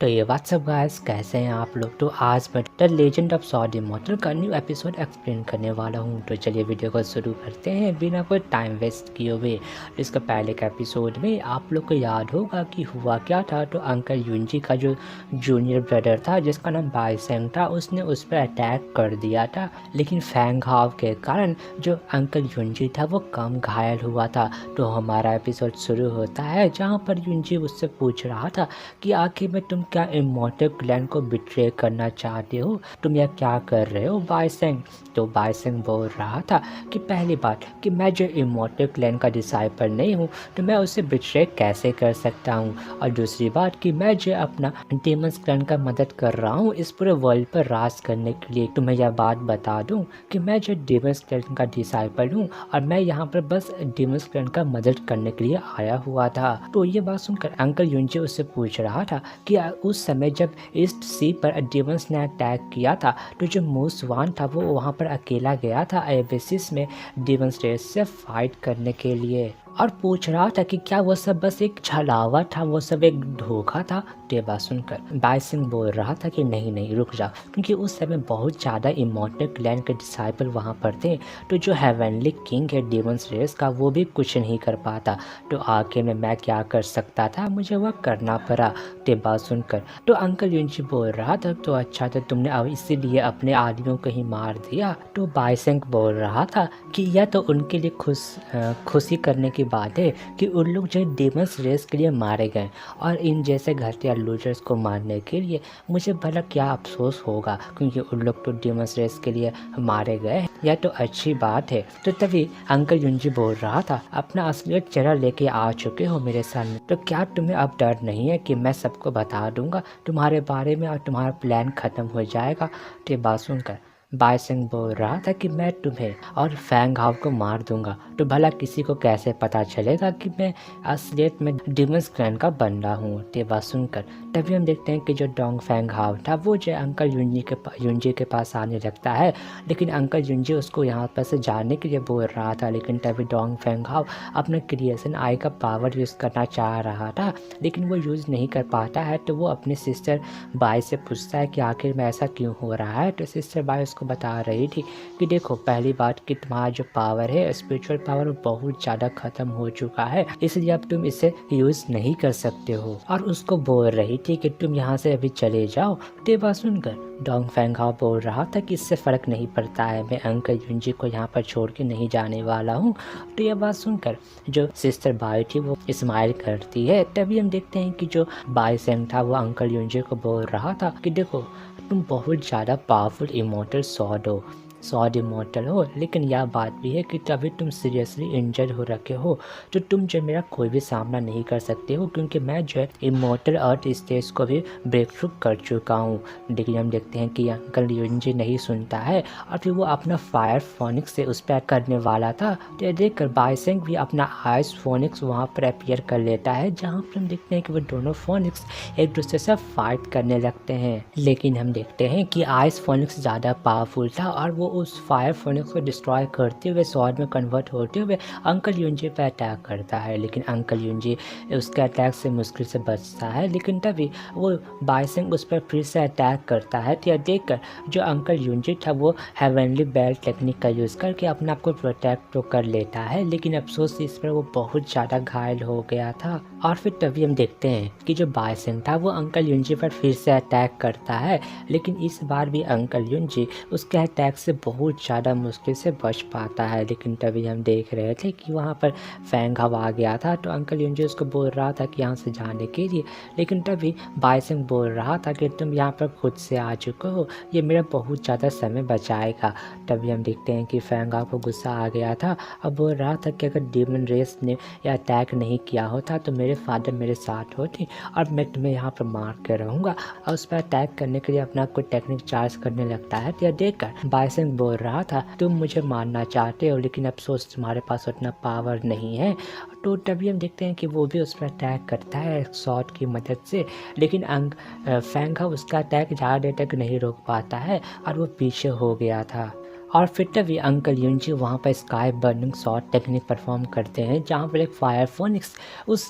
तो ये WhatsApp guys, कैसे हैं आप लोग। तो आज मैं the legend of sword immortal का न्यू एपिसोड एक्सप्लेन करने वाला हूँ। तो चलिए वीडियो को शुरू करते हैं बिना कोई टाइम वेस्ट किए हुए। इसका पहले के एपिसोड में आप लोग को याद होगा कि हुआ क्या था। तो अंकल युनजी का जो जूनियर ब्रदर था जिसका नाम बाइसेंग था, उसने उस पर अटैक कर दिया था। लेकिन फैंग हाव के कारण जो अंकल युनजी था वो कम घायल हुआ था। तो हमारा एपिसोड शुरू होता है जहाँ पर युनजी उससे पूछ रहा था कि आखिर में तुम क्या इमॉर्टल क्लैन को बिट्रे करना चाहते हो, तुम यह क्या कर रहे हो बाइसेंग। तो बाइसेंग बोल रहा था कि पहली बात कि मैं जो इमॉर्टल क्लैन का डिसाइपल नहीं हूँ तो मैं उसे बिट्रे कैसे कर सकता हूँ, और दूसरी बात कि मैं जो अपना डेमन्स क्लैन का मदद कर रहा हूँ इस पूरे वर्ल्ड पर राज करने के लिए। तो मैं यह बात बता दूँ कि मैं जो डेमन्स क्लैन का डिसाइपल हूँ और मैं यहाँ पर बस डेमन्स क्लैन का मदद करने के लिए आया हुआ था। तो ये बात सुनकर अंकल युनजी उससे पूछ रहा था कि उस समय जब ईस्ट सी पर डेमन्स ने अटैक किया था तो जो मूस वान था वो वहाँ पर अकेला गया था एबेसिस में डेमन्स रेस से फाइट करने के लिए, और पूछ रहा था कि क्या वो सब बस एक छलावा था, वो सब एक धोखा था। ये बात सुनकर बाइसेंग बोल रहा था कि नहीं नहीं रुक जाओ, क्योंकि उस समय बहुत ज़्यादा इमॉर्टल क्लैन के डिसाइपल वहाँ पर थे। तो जो हेवनली किंग है डेमन्स रेस का वो भी कुछ नहीं कर पाता। तो आखिर में मैं क्या कर सकता था, मुझे वह करना पड़ा। ये बात सुनकर तो अंकल युनजी बोल रहा था तो अच्छा तो तुमने अब इसीलिए अपने आदमियों को ही मार दिया। तो बाइसेंग बोल रहा था कि यह तो उनके लिए खुशी करने की बात है कि उन लोग जो डेमन्स रेस के लिए मारे गए, और इन जैसे घटिया लूजर्स को मारने के लिए मुझे भला क्या अफसोस होगा, क्योंकि उन लोग तो डेमन्स रेस के लिए मारे गए। यह तो अच्छी बात है। तो तभी अंकल युनजी बोल रहा था अपना असलियत चेहरा लेके आ चुके हो मेरे सामने, तो क्या तुम्हें अब डर नहीं है कि मैं सबको बता दूंगा तुम्हारे बारे में और तुम्हारा प्लान खत्म हो जाएगा। तो ये बात सुनकर बाइसेंग बोल रहा था कि मैं तुम्हें और फैंग हाव को मार दूंगा, तो भला किसी को कैसे पता चलेगा कि मैं असलियत में डेमन्स क्लैन का बंदा हूँ। ये बात सुनकर तभी हम देखते हैं कि जो डोंग फैंग हाव था वो जो अंकल युनजी के पास आने लगता है, लेकिन अंकल युनजी उसको यहाँ पर से जाने के लिए बोल रहा था। लेकिन तभी डोंग फैंग हाव अपना क्रिएशन आई का पावर यूज़ करना चाह रहा था, लेकिन वो यूज़ नहीं कर पाता है। तो वो अपनी सिस्टर बाई से पूछता है कि आखिर में ऐसा क्यों हो रहा है। तो सिस्टर बाई उसको बता रही थी कि देखो पहली बात कि तुम्हारा जो पावर है स्पिरिचुअल पावर बहुत ज़्यादा ख़त्म हो चुका है, इसलिए अब तुम इसे यूज़ नहीं कर सकते हो, और उसको बोल रही थी कि तुम यहाँ से अभी चले जाओ। ये बात सुनकर डोंग फैंग हाव बोल रहा था कि इससे फ़र्क नहीं पड़ता है, मैं अंकल युनजी को यहाँ पर छोड़ के नहीं जाने वाला हूँ। तो यह बात सुनकर जो सिस्टर बाई थी वो स्माइल करती है। तभी हम देखते हैं कि जो बाइसेंग था वो अंकल युनजी को बोल रहा था कि देखो तुम बहुत ज़्यादा पावरफुल इमॉर्टल सॉर्ड इमॉर्टल हो, लेकिन यह बात भी है कि तभी तुम सीरियसली इंजर्ड हो रखे हो, तो तुम जो मेरा कोई भी सामना नहीं कर सकते हो, क्योंकि मैं जो है इमॉर्टल अर्थ स्टेज को भी ब्रेक थ्रू कर चुका हूँ। लेकिन हम देखते हैं कि अंकल युनजी नहीं सुनता है और फिर वो अपना फायर फोनिक्स से उस पर करने वाला था। तो देख कर बाइसेंग भी अपना आइस फोनिक्स वहाँ पर अपीयर कर लेता है, जहाँ पर हम देखते हैं कि वो दोनों फोनिक्स एक दूसरे से फाइट करने लगते हैं। लेकिन हम देखते हैं कि आइस फोनिक्स ज़्यादा पावरफुल था और वो उस फायर फोनिक्स को डिस्ट्रॉय करते हुए सॉर्ड में कन्वर्ट होते हुए अंकल युनजी पर अटैक करता है। लेकिन अंकल युनजी उसके अटैक से मुश्किल से बचता है, लेकिन तभी वो बाइसेंग उस पर फिर से अटैक करता है। तो यह देखकर जो अंकल युनजी था वो हेवनली बेल्ट टेक्निक का यूज़ करके अपने आप को प्रोटेक्ट तो कर लेता है, लेकिन अफसोस इस पर वो बहुत ज़्यादा घायल हो गया था। और फिर तभी हम देखते हैं कि जो बाइसेंग था वो अंकल युनजी पर फिर से अटैक करता है, लेकिन इस बार भी अंकल युनजी उसके अटैक से बहुत ज़्यादा मुश्किल से बच पाता है। लेकिन तभी हम देख रहे थे कि वहाँ पर फैंग हाव आ गया था, तो अंकल युनजी उसको बोल रहा था कि यहाँ से जाने के लिए, लेकिन तभी बाइसेंग बोल रहा था कि तुम यहाँ पर खुद से आ चुके हो, ये मेरा बहुत ज़्यादा समय बचाएगा। तभी हम देखते हैं कि फैंग हाव को गुस्सा आ गया था और बोल रहा था कि अगर डेमन रेस ने यह अटैक नहीं किया होता तो मेरे फादर मेरे साथ होते और मैं तुम्हें यहाँ पर मार के रहूँगा, और उस पर अटैक करने के लिए अपना कोई टेक्निक चार्ज करने लगता है। तो यह देखकर बाइसेंग बोल रहा था तुम मुझे मारना चाहते हो, लेकिन अफसोस तुम्हारे पास उतना पावर नहीं है। तो तभी हम देखते हैं कि वो भी उस पर अटैक करता है शॉट की मदद से, लेकिन फैंग हाव उसका अटैक ज़्यादा देर तक नहीं रोक पाता है और वो पीछे हो गया था। और फिर तभी अंकल युनजी वहाँ पर sky burning shot technique perform करते हैं, जहाँ पर एक फायर फोनिक्स उस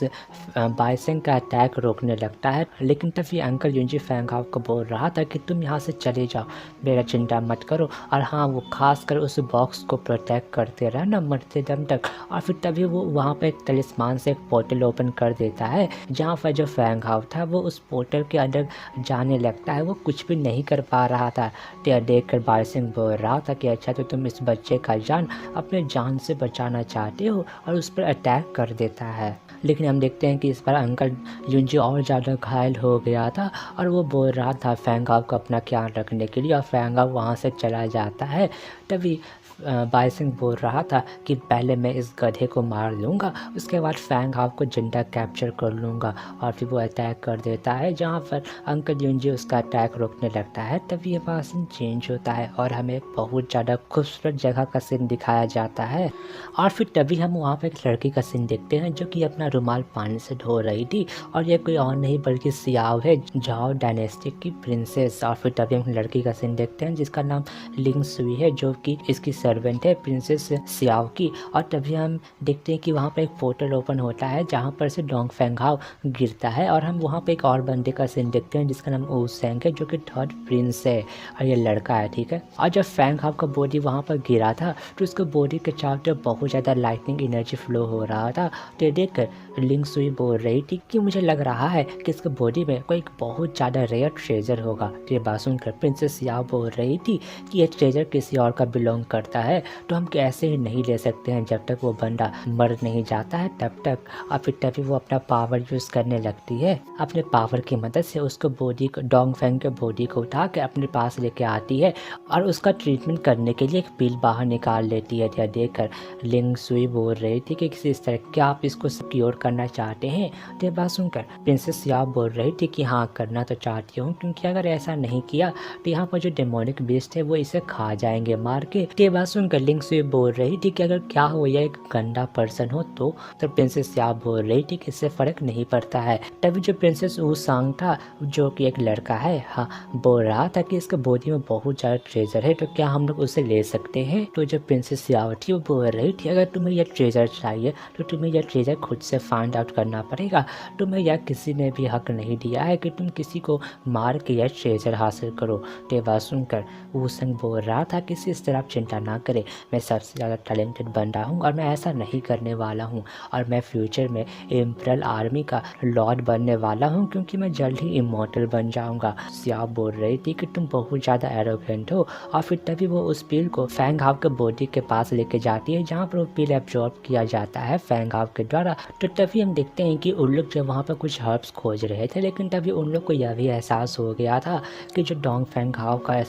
बाइसन का अटैक रोकने लगता है। लेकिन तभी अंकल युनजी फैंग हाओ को बोल रहा था कि तुम यहाँ से चले जाओ, मेरा चिंता मत करो, और हाँ वो खासकर उस बॉक्स को प्रोटेक्ट करते रहना मरते दम तक। और फिर तभी वो वहाँ पर एक तलिस्मान से एक पोर्टल ओपन कर देता है, जहाँ पर जो फैंग हाओ था वो उस पोर्टल के अंदर जाने लगता है। वो कुछ भी नहीं कर पा रहा था। देख कर बाइसन बोल रहा था कि अच्छा तो तुम इस बच्चे का जान अपने जान से बचाना चाहते हो, और उस पर अटैक कर देता है। लेकिन हम देखते हैं कि इस बार अंकल युनजी और ज़्यादा घायल हो गया था, और वो बोल रहा था फैंग हाओ को अपना ख्याल रखने के लिए, और फैंग हाओ वहाँ से चला जाता है। तभी बाइसन बोल रहा था कि पहले मैं इस गधे को मार लूँगा, उसके बाद फैंग हाओ को जिंदा कैप्चर कर लूँगा। और फिर वो अटैक कर देता है, जहाँ पर अंकल युनजी उसका अटैक रोकने लगता है। तभी ये बाइसन चेंज होता है और हमें बहुत ज़्यादा खूबसूरत जगह का सीन दिखाया जाता है। और फिर तभी हम वहाँ पर एक लड़की का सीन देखते हैं जो कि अपना रुमाल पानी से धो रही थी, और ये कोई और नहीं बल्कि सियाओ है, जाओ डायनेस्टी की प्रिंसेस। और फिर तभी हम लड़की का सीन देखते हैं जिसका नाम लिंग सुई है, जो कि इसकी सर्वेंट है प्रिंसेस सियाओ की। और तभी हम देखते हैं कि वहाँ पर एक पोर्टल ओपन होता है, जहाँ पर से डोंग फैंग हाओ गिरता है, और हम वहाँ पे एक और बंदे का सीन देखते हैं जिसका नाम ऊ सेंग है, जो कि थर्ड प्रिंस है, और ये लड़का है, ठीक है। और जब फैंग हाओ का बॉडी वहाँ पर गिरा था तो उसके बॉडी के चारों तरफ बहुत ज़्यादा लाइटनिंग एनर्जी फ्लो हो रहा था। तो देख कर लिंग सुई बोल रही थी कि मुझे लग रहा है कि इसके बॉडी में कोई बहुत ज़्यादा रेयर ट्रेजर होगा। तो ये बात सुनकर प्रिंसेस सियाओ बोल रही थी कि ये ट्रेजर किसी और का बिलोंग करता है, तो हम कैसे ही नहीं ले सकते हैं जब तक वो बंदा मर नहीं जाता है तब तक। और फिर तभी वो अपना पावर यूज़ करने लगती है। अपने पावर की मदद से उसको बॉडी को डोंग फैंग के बॉडी को उठा के अपने पास लेके आती है, और उसका ट्रीटमेंट करने के लिए एक पिल बाहर निकाल लेती है। यह देखकर लिंग सुई बोल रही थी कि किसी तरह क्या आप इसको क्योर करना चाहते हैं। तो बात सुनकर प्रिंसेस सियाओ बोल रही थी कि हाँ करना तो चाहती हूँ, क्योंकि अगर ऐसा नहीं किया तो यहाँ पर जो डेमोनिक बीस्ट है वो इसे खा जाएंगे मार के। ये बात सुनकर लिंग सुई बोल रही थी कि अगर क्या हो या एक गंदा पर्सन हो तो प्रिंसेस सियाओ बोल रही थी कि इससे फर्क नहीं पड़ता है। तभी जो प्रिंसेस ऊ सांग था, जो कि एक लड़का है, हाँ बोल रहा था कि इसके बॉडी में बहुत ज़्यादा ट्रेजर है, तो क्या हम लोग उसे ले सकते हैं। तो जब प्रिंसेस सियाओ थी वो बोल रही थी अगर तुम्हें यह ट्रेजर चाहिए तो तुम्हें यह ट्रेजर खुद से फाइंड आउट करना पड़ेगा। तुम्हें यह किसी ने भी हक नहीं दिया है कि तुम किसी को मार के यह ट्रेजर हासिल करो। तो बात सुनकर वो संग बोल रहा था कि इस तरह आप चिंता ना करें, मैं सबसे ज़्यादा टैलेंटेड बन रहा हूँ और मैं ऐसा नहीं करने वाला हूँ, और मैं फ्यूचर में इम्पीरियल आर्मी का लॉर्ड बनने वाला हूँ, क्योंकि मैं जल्द ही इमॉर्टल बन जाऊँगा। सियाओ बोल रही थी कि तुम बहुत ज़्यादा एरोगेंट हो। और फिर तभी वो उस पिल को फैंग हाओ के बॉडी के पास लेके जाती है, जहाँ पर वो पिल एब्जॉर्ब किया जाता है फैंग हाओ के द्वारा। तो तभी हम देखते हैं कि उन लोग जब वहाँ पर कुछ हर्ब्स खोज रहे थे, लेकिन तभी उन लोग को यह भी एहसास हो गया था कि जो डोंग फैंग हाओ का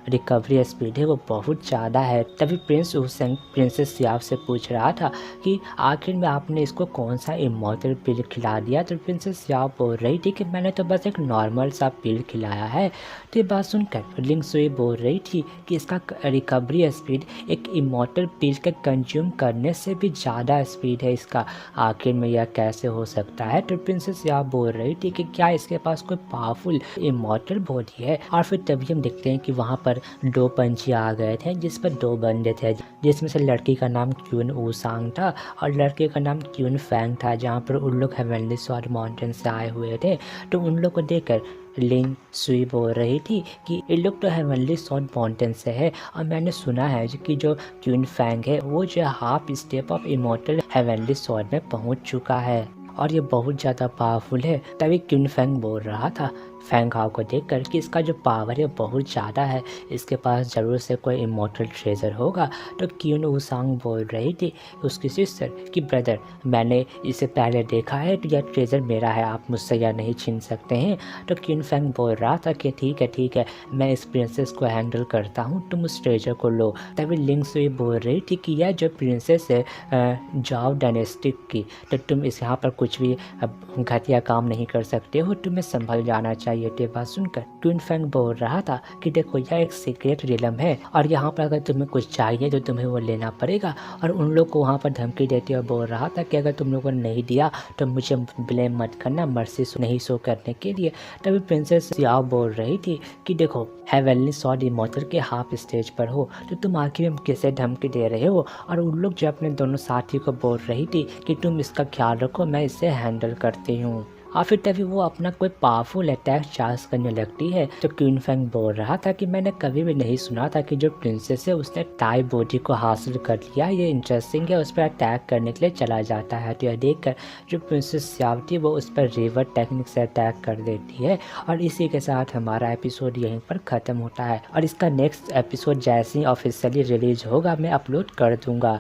रिकवरी स्पीड है वो बहुत ज़्यादा है। तभी प्रिंस हुसैन प्रिंसेस सियाओ से पूछ रहा था कि आखिर में आपने इसको कौन सा इमॉर्टल पिल खिला दिया। तो प्रिंसेस सियाओ बोल रही थी कि मैंने तो बस एक नॉर्मल सा पिल खिलाया है। तो ये बात सुनकर लिंग सुई बोल रही थी कि इसका रिकवरी स्पीड एक इमॉर्टल पिल के कंज्यूम करने से भी ज़्यादा स्पीड है इसका, आखिर में यह कैसे हो सकता है। तो प्रिंसेस सियाओ बोल रही थी कि क्या इसके पास कोई पावरफुल इमॉर्टल बॉडी है। और फिर तभी हम देखते हैं कि वहाँ पर दो पंछी आ गए थे, जिस पर दो बंदे थे, जिसमें से लड़की का नाम क्यून ऊ सांग था और लड़के का नाम क्यून फैंग था, जहाँ पर उन लोग हेवनली स्वॉर्ड माउंटेन से आए हुए थे। तो उन लोग को देखकर लिंग सुई बोल रही थी कि ये लोग तो हेवनली स्वॉर्ड माउंटेन से है, और मैंने सुना है कि जो क्यून फैंग है वो जो half step of immortal heavenly sword में पहुंच चुका है, और ये बहुत ज़्यादा पावरफुल है। तभी क्यून फैंग बोल रहा था फैंग हाओ को देखकर कि इसका जो पावर है बहुत ज़्यादा है, इसके पास ज़रूर से कोई इमॉर्टल ट्रेजर होगा। तो क्यून ऊ सांग बोल रही थी उसकी सिस्टर कि ब्रदर मैंने इसे पहले देखा है, तो यह ट्रेजर मेरा है, आप मुझसे यह नहीं छीन सकते हैं। तो क्यून फैंग बोल रहा था कि ठीक है मैं इस प्रिंसेस को हैंडल करता हूँ, तुम उस ट्रेजर को लो। तभी लिंग सुई बोल रही थी कि यह जो प्रिंसेस है जाओ डायनेस्टिक की, तो तुम इस यहाँ पर कुछ भी घटिया काम नहीं कर सकते हो, तुम्हें संभल जाना चाहिए। ये बात सुनकर ट्विन फैंग बोल रहा था कि देखो यह एक सीक्रेट रिलम है और यहाँ पर अगर तुम्हें कुछ चाहिए तो तुम्हें वो लेना पड़ेगा, और उन लोग को वहाँ पर धमकी देते हुए बोल रहा था कि अगर तुम लोगों ने नहीं दिया तो मुझे ब्लेम मत करना मर्सी नहीं शो करने के लिए। तभी प्रिंसेस सियाओ बोल रही थी कि देखो हेवनली स्वॉर्ड इमॉर्टल के हाफ स्टेज पर हो तो तुम आखिर में किसे धमकी दे रहे हो। और उन लोग जो अपने दोनों साथी को बोल रही थी कि तुम इसका ख्याल रखो, मैं इसे हैंडल करती हूँ। और फिर तभी वो अपना कोई पावरफुल अटैक चार्ज करने लगती है। तो क्वीन फैंग बोल रहा था कि मैंने कभी भी नहीं सुना था कि जो प्रिंसेस है उसने टाई बॉडी को हासिल कर लिया, ये इंटरेस्टिंग है, उस पर अटैक करने के लिए चला जाता है। तो यह देखकर जो प्रिंसेस सियाओ थी वो उस पर रिवर टेक्निक से अटैक कर देती है। और इसी के साथ हमारा एपिसोड यहीं पर ख़त्म होता है और इसका नेक्स्ट एपिसोड जैसे ही ऑफिशियली रिलीज होगा मैं अपलोड कर दूंगा।